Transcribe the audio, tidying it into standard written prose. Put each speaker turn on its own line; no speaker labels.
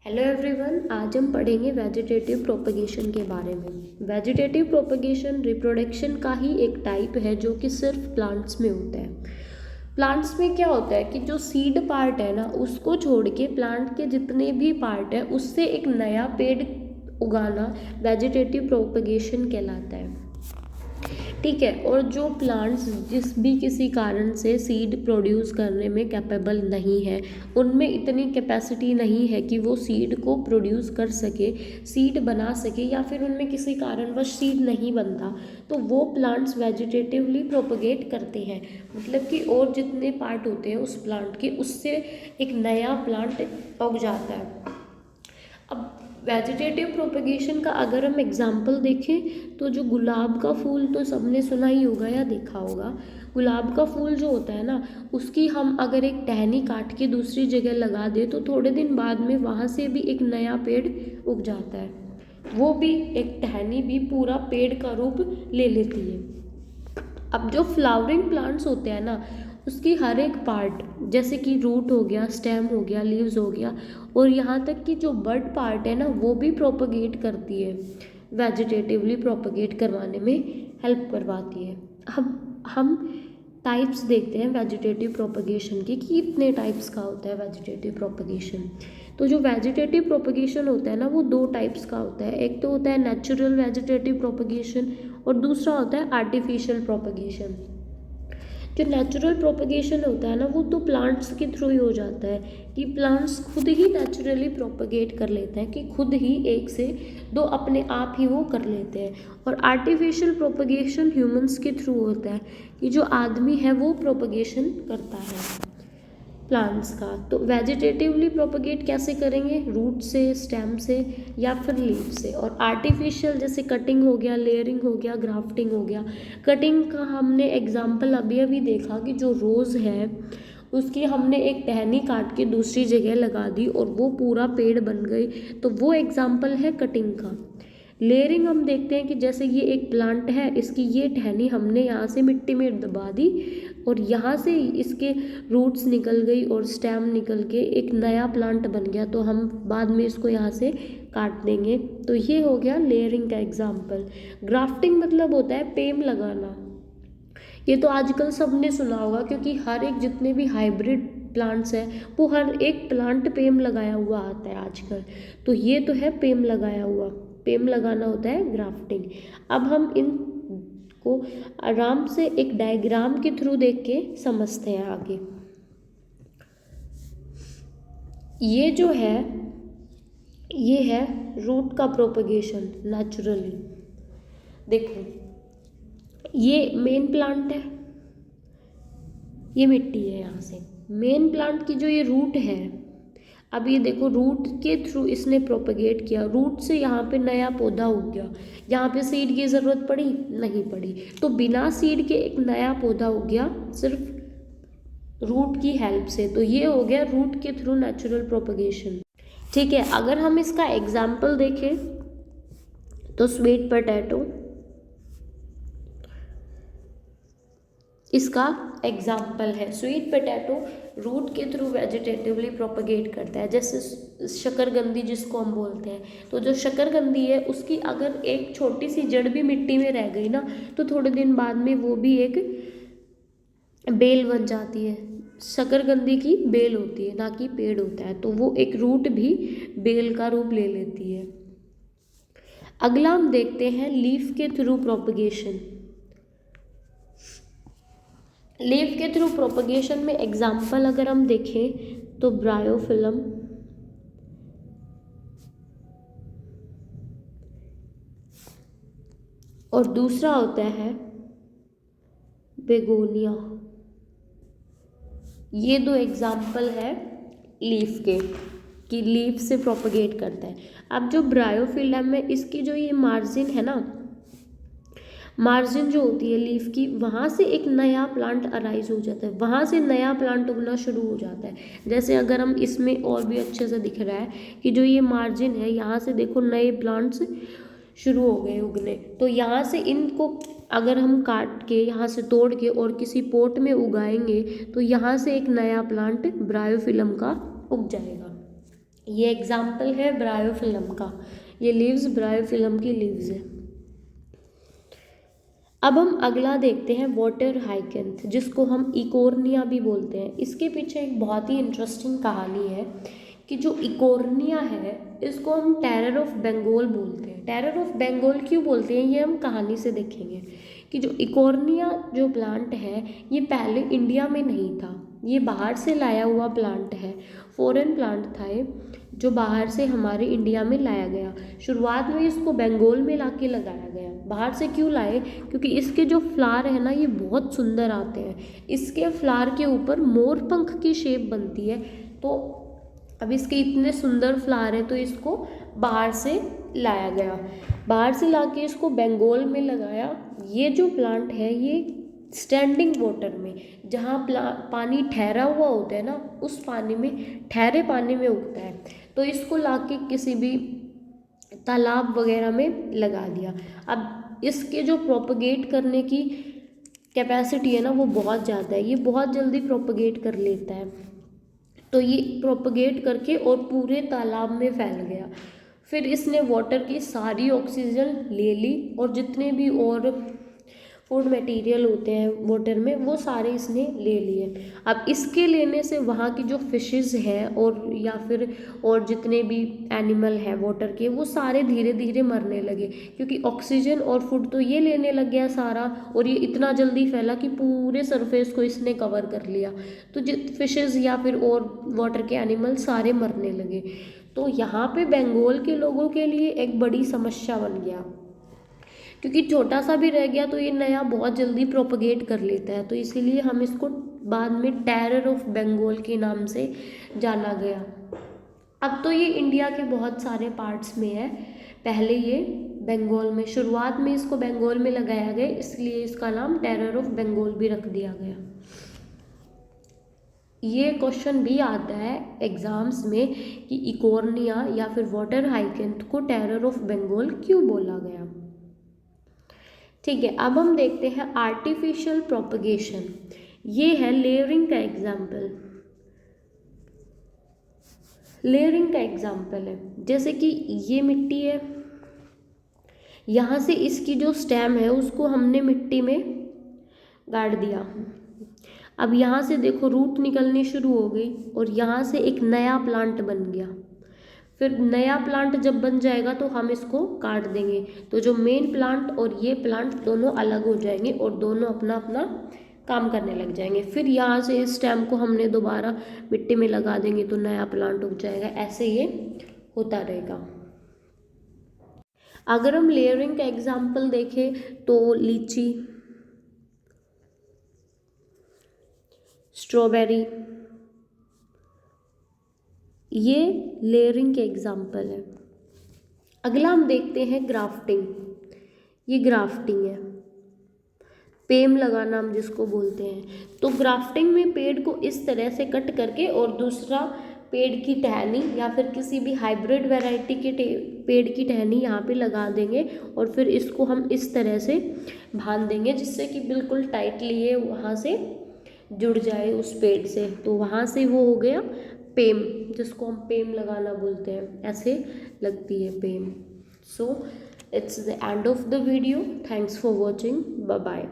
Hello everyone, आज हम पढ़ेंगे वेजिटेटिव प्रोपगेशन के बारे में। वेजिटेटिव प्रोपगेशन रिप्रोडक्शन का ही एक टाइप है जो कि सिर्फ प्लांट्स में होता है। प्लांट्स में क्या होता है कि जो सीड पार्ट है ना, उसको छोड़ के प्लांट के जितने भी पार्ट है उससे एक नया पेड़ उगाना वेजिटेटिव प्रोपगेशन कहलाता है। ठीक है। और जो प्लांट्स जिस भी किसी कारण से सीड प्रोड्यूस करने में कैपेबल नहीं है, उनमें इतनी कैपेसिटी नहीं है कि वो सीड को प्रोड्यूस कर सके, सीड बना सके, या फिर उनमें किसी कारणवश सीड नहीं बनता, तो वो प्लांट्स वेजिटेटिवली प्रोपगेट करते हैं। मतलब कि और जितने पार्ट होते हैं उस प्लांट के, उससे एक नया प्लांट उग जाता है। अब वेजिटेटिव प्रोपगेशन का अगर हम एग्जाम्पल देखें तो जो गुलाब का फूल तो सबने सुना ही होगा या देखा होगा। गुलाब का फूल जो होता है ना, उसकी हम अगर एक टहनी काट के दूसरी जगह लगा दें तो थोड़े दिन बाद में वहाँ से भी एक नया पेड़ उग जाता है। वो भी एक टहनी भी पूरा पेड़ का रूप ले लेती है। अब जो फ्लावरिंग प्लांट्स होते हैं ना, उसकी हर एक पार्ट, जैसे कि रूट हो गया, स्टेम हो गया, लीव्स हो गया, और यहाँ तक कि जो बड पार्ट है ना, वो भी प्रोपगेट करती है, वेजिटेटिवली प्रोपगेट करवाने में हेल्प करवाती है। अब हम टाइप्स देखते हैं वेजिटेटिव प्रोपगेशन की कि कितने टाइप्स का होता है वेजिटेटिव प्रोपगेशन। तो जो वेजिटेटिव प्रोपगेशन होता है ना, वो दो टाइप्स का होता है। एक तो होता है नेचुरल वेजिटेटिव प्रोपगेशन और दूसरा होता है आर्टिफिशियल प्रोपगेशन। जो नेचुरल प्रोपगेशन होता है ना, वो तो प्लांट्स के थ्रू ही हो जाता है कि प्लांट्स खुद ही नेचुरली प्रोपगेट कर लेते हैं, कि खुद ही एक से दो अपने आप ही वो कर लेते हैं। और आर्टिफिशियल प्रोपगेशन ह्यूमंस के थ्रू होता है कि जो आदमी है वो प्रोपगेशन करता है प्लांट्स का। तो वेजिटेटिवली प्रोपगेट कैसे करेंगे? रूट से, स्टेम से, या फिर लीफ से। और आर्टिफिशियल जैसे कटिंग हो गया, लेयरिंग हो गया, ग्राफ्टिंग हो गया। कटिंग का हमने एग्जाम्पल अभी अभी देखा कि जो रोज़ है उसकी हमने एक टहनी काट के दूसरी जगह लगा दी और वो पूरा पेड़ बन गई, तो वो एग्जाम्पल है कटिंग का। लेयरिंग हम देखते हैं कि जैसे ये एक प्लांट है, इसकी ये टहनी हमने यहाँ से मिट्टी में दबा दी और यहाँ से इसके रूट्स निकल गई और स्टेम निकल के एक नया प्लांट बन गया, तो हम बाद में इसको यहाँ से काट देंगे। तो ये हो गया लेयरिंग का एग्जाम्पल। ग्राफ्टिंग मतलब होता है पेम लगाना। ये तो आजकल सबने सुना होगा, क्योंकि हर एक जितने भी हाइब्रिड प्लांट्स हैं वो हर एक प्लांट पेम लगाया हुआ आता है आजकल। तो ये तो है पेम लगाया हुआ, पेम लगाना होता है ग्राफ्टिंग। अब हम इन को आराम से एक डायग्राम के थ्रू देख के समझते हैं आगे। ये जो है, ये है रूट का प्रोपगेशन नेचुरली। देखो, ये मेन प्लांट है, ये मिट्टी है, यहाँ से मेन प्लांट की जो ये रूट है। अब ये देखो, रूट के थ्रू इसने प्रोपगेट किया, रूट से यहाँ पे नया पौधा उग गया। यहाँ पे सीड की ज़रूरत पड़ी? नहीं पड़ी। तो बिना सीड के एक नया पौधा उग गया सिर्फ रूट की हेल्प से। तो ये हो गया रूट के थ्रू नेचुरल प्रोपगेशन। ठीक है। अगर हम इसका एग्जाम्पल देखें तो स्वीट पोटैटो इसका एग्जाम्पल है। स्वीट पोटैटो रूट के थ्रू वेजिटेटिवली प्रोपगेट करता है। जैसे शकरकंदी जिसको हम बोलते हैं, तो जो शकरकंदी है उसकी अगर एक छोटी सी जड़ भी मिट्टी में रह गई ना, तो थोड़े दिन बाद में वो भी एक बेल बन जाती है। शकरकंदी की बेल होती है, ना कि पेड़ होता है, तो वो एक रूट भी बेल का रूप ले लेती है। अगला हम देखते हैं लीफ के थ्रू प्रोपगेशन। लीफ के थ्रू प्रोपगेशन में एग्जाम्पल अगर हम देखें तो ब्रायोफिलम, और दूसरा होता है बेगोनिया। ये दो एग्जाम्पल है लीफ के, कि लीफ से प्रोपगेट करता है। अब जो ब्रायोफिलम है, इसकी जो ये मार्जिन है ना, मार्जिन जो होती है लीफ की, वहाँ से एक नया प्लांट अराइज हो जाता है, वहाँ से नया प्लांट उगना शुरू हो जाता है। जैसे अगर हम इसमें और भी अच्छे से दिख रहा है कि जो ये मार्जिन है, यहाँ से देखो नए प्लांट्स शुरू हो गए उगने। तो यहाँ से इनको अगर हम काट के, यहाँ से तोड़ के और किसी पोट में उगाएंगे, तो यहाँ से एक नया प्लांट ब्रायोफिलम का उग जाएगा। ये एग्जाम्पल है ब्रायोफिल्म का, ये लीव्स ब्रायोफिल्म की लीव्स है। अब हम अगला देखते हैं वाटर हाइकेंथ, जिसको हम इकोर्निया भी बोलते हैं। इसके पीछे एक बहुत ही इंटरेस्टिंग कहानी है कि जो इकोर्निया है इसको हम टेरर ऑफ बंगाल बोलते हैं। टेरर ऑफ बंगाल क्यों बोलते हैं ये हम कहानी से देखेंगे कि जो इकोर्निया जो प्लांट है ये पहले इंडिया में नहीं था, ये बाहर से लाया हुआ प्लांट है, फॉरेन प्लांट था ये, जो बाहर से हमारे इंडिया में लाया गया। शुरुआत में इसको बंगाल में लाके लगाया गया। बाहर से क्यों लाए? क्योंकि इसके जो फ्लावर है ना ये बहुत सुंदर आते हैं। इसके फ्लावर के ऊपर मोर पंख की शेप बनती है। तो अब इसके इतने सुंदर फ्लावर हैं तो इसको बाहर से लाया गया। बाहर से लाके इसको बंगाल में लगाया। ये जो प्लांट है ये स्टैंडिंग वाटर में, जहाँ पानी ठहरा हुआ होता है ना उस पानी में, ठहरे पानी में उगता है। तो इसको लाके किसी भी तालाब वगैरह में लगा दिया। अब इसके जो प्रोपगेट करने की कैपेसिटी है ना वो बहुत ज़्यादा है, ये बहुत जल्दी प्रोपगेट कर लेता है। तो ये प्रोपगेट करके और पूरे तालाब में फैल गया। फिर इसने वाटर की सारी ऑक्सीजन ले ली और जितने भी और फूड मटेरियल होते हैं वाटर में वो सारे इसने ले लिए। अब इसके लेने से वहाँ की जो फिशेस हैं और या फिर और जितने भी एनिमल हैं वाटर के वो सारे धीरे धीरे मरने लगे, क्योंकि ऑक्सीजन और फूड तो ये लेने लग गया सारा, और ये इतना जल्दी फैला कि पूरे सरफेस को इसने कवर कर लिया। तो फिशेस या फिर और वाटर के एनिमल सारे मरने लगे। तो यहाँ पे बंगाल के लोगों के लिए एक बड़ी समस्या बन गया, क्योंकि छोटा सा भी रह गया तो ये नया बहुत जल्दी प्रोपगेट कर लेता है। तो इसीलिए हम इसको बाद में टेरर ऑफ बंगाल के नाम से जाना गया। अब तो ये इंडिया के बहुत सारे पार्ट्स में है, पहले ये बंगाल में, शुरुआत में इसको बंगाल में लगाया गया इसलिए इसका नाम टेरर ऑफ बंगाल भी रख दिया गया। ये क्वेश्चन भी आता है एग्जाम्स में कि इकोर्निया या फिर वाटर हाइकेंथ को टेरर ऑफ बंगाल क्यों बोला गया। ठीक है, अब हम देखते हैं आर्टिफिशियल प्रोपगेशन। ये है लेयरिंग का एग्जाम्पल। लेयरिंग का एग्जाम्पल है जैसे कि ये मिट्टी है, यहाँ से इसकी जो स्टेम है उसको हमने मिट्टी में गाड़ दिया। अब यहाँ से देखो रूट निकलनी शुरू हो गई और यहाँ से एक नया प्लांट बन गया। फिर नया प्लांट जब बन जाएगा तो हम इसको काट देंगे, तो जो मेन प्लांट और ये प्लांट दोनों अलग हो जाएंगे और दोनों अपना अपना काम करने लग जाएंगे। फिर यहाँ से इस स्टेम को हमने दोबारा मिट्टी में लगा देंगे तो नया प्लांट उग जाएगा। ऐसे ये होता रहेगा। अगर हम लेयरिंग का एग्जाम्पल देखें तो लीची, स्ट्रॉबेरी, ये लेयरिंग के एग्जाम्पल है। अगला हम देखते हैं ग्राफ्टिंग। ये ग्राफ्टिंग है, पेम लगाना हम जिसको बोलते हैं। तो ग्राफ्टिंग में पेड़ को इस तरह से कट करके और दूसरा पेड़ की टहनी या फिर किसी भी हाइब्रिड वैरायटी के पेड़ की टहनी यहाँ पे लगा देंगे और फिर इसको हम इस तरह से बांध देंगे जिससे कि बिल्कुल टाइटली ये वहाँ से जुड़ जाए उस पेड़ से। तो वहाँ से वो हो गया पेम, जिसको हम पेम लगाना बोलते हैं, ऐसे लगती है पेम। So it's the end of the video. Thanks for watching. Bye bye.